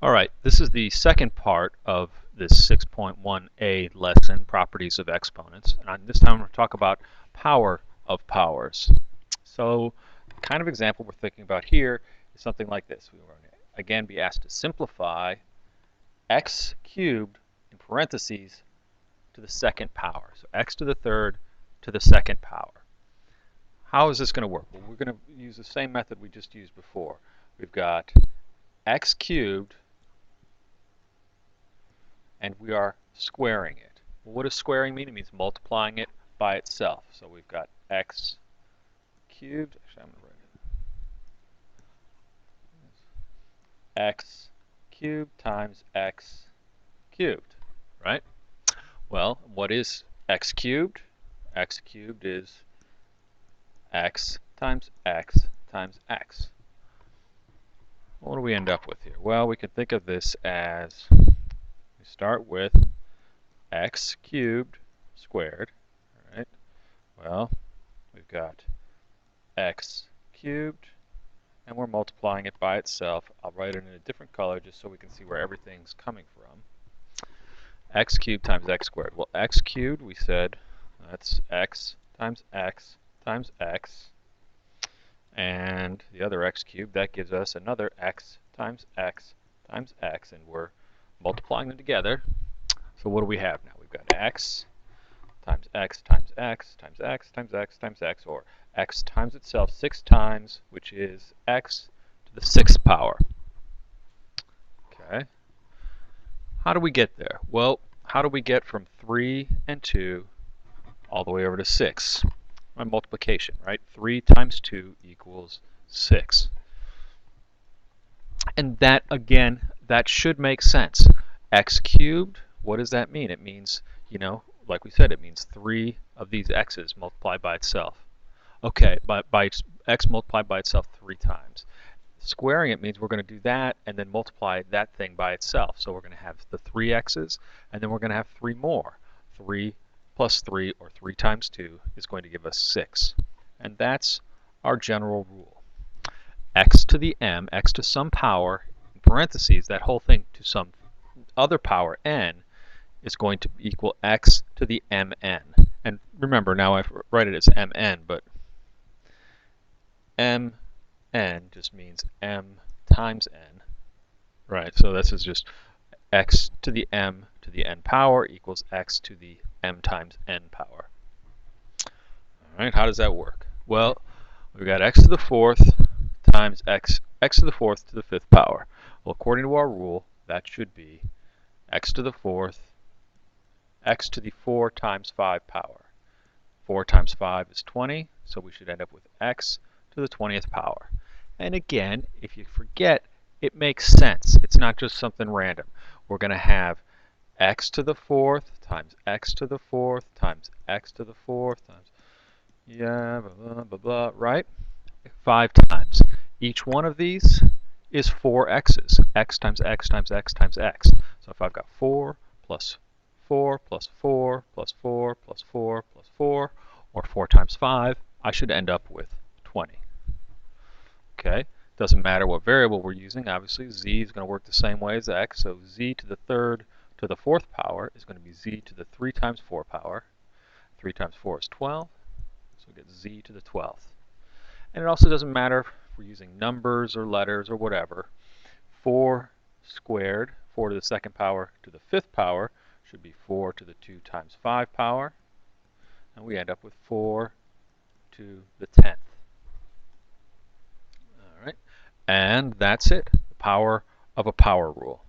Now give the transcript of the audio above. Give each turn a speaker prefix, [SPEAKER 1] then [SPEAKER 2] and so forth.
[SPEAKER 1] All right, this is the second part of this 6.1a lesson, Properties of Exponents. And this time we're going to talk about power of powers. So the kind of example we're thinking about here is something like this. We will again be asked to simplify x cubed in parentheses to the second power. So x to the third to the second power. How is this going to work? Well, we're going to use the same method we just used before. We've got x cubed and we are squaring it. Well, what does squaring mean? It means multiplying it by itself. So we've got x cubed. Actually, I'm going to write it. X cubed times x cubed, right? Well, what is x cubed? X cubed is x times x times x. What do we end up with here? Well, we can think of this as we start with x cubed squared, right? Well, we've got x cubed, and we're multiplying it by itself. I'll write it in a different color just so we can see where everything's coming from. X cubed times x squared. Well, x cubed, we said, that's x times x times x. And the other x cubed, that gives us another x times x times x, and we're multiplying them together. So what do we have now? We've got x times x times x times x times x times x, or x times itself 6 times, which is x to the 6th power. Okay. How do we get there? Well, how do we get from 3 and 2 all the way over to 6? By multiplication, right? 3 times 2 equals 6. And that, again, that should make sense. X cubed, what does that mean? It means, like we said, it means 3 of these x's multiplied by itself. Okay, by x multiplied by itself 3 times. Squaring it means we're going to do that and then multiply that thing by itself. So we're going to have the 3 x's, and then we're going to have 3 more. 3 plus 3, or 3 times 2, is going to give us 6. And that's our general rule. X to the m, x to some power, in parentheses, that whole thing to some other power, n, is going to equal x to the mn. And remember, now I write it as mn, but mn just means m times n. Right, so this is just x to the m to the n power equals x to the m times n power. All right, how does that work? Well, we've got x to the 4th times x to the 4th to the 5th power. Well, according to our rule, that should be x to the 4th, x to the 4 times 5 power. 4 times 5 is 20, so we should end up with x to the 20th power. And again, if you forget, it makes sense. It's not just something random. We're going to have x to the 4th times x to the 4th times x to the 4th times, blah, blah, blah, blah, right? 5 times. Each one of these is 4 x's. X times x times x times x. So if I've got 4 plus 4 plus 4 plus 4 plus 4 plus 4, or 4 times 5, I should end up with 20. Okay, doesn't matter what variable we're using. Obviously, z is going to work the same way as x. So z to the 3rd to the 4th power is going to be z to the 3 times 4 power. 3 times 4 is 12. So we get z to the 12th. And it also doesn't matter if we're using numbers or letters or whatever. 4 squared, 4 to the 2nd power to the 5th power, should be 4 to the 2 times 5 power. And we end up with 4 to the 10th. All right. And that's it, the power of a power rule.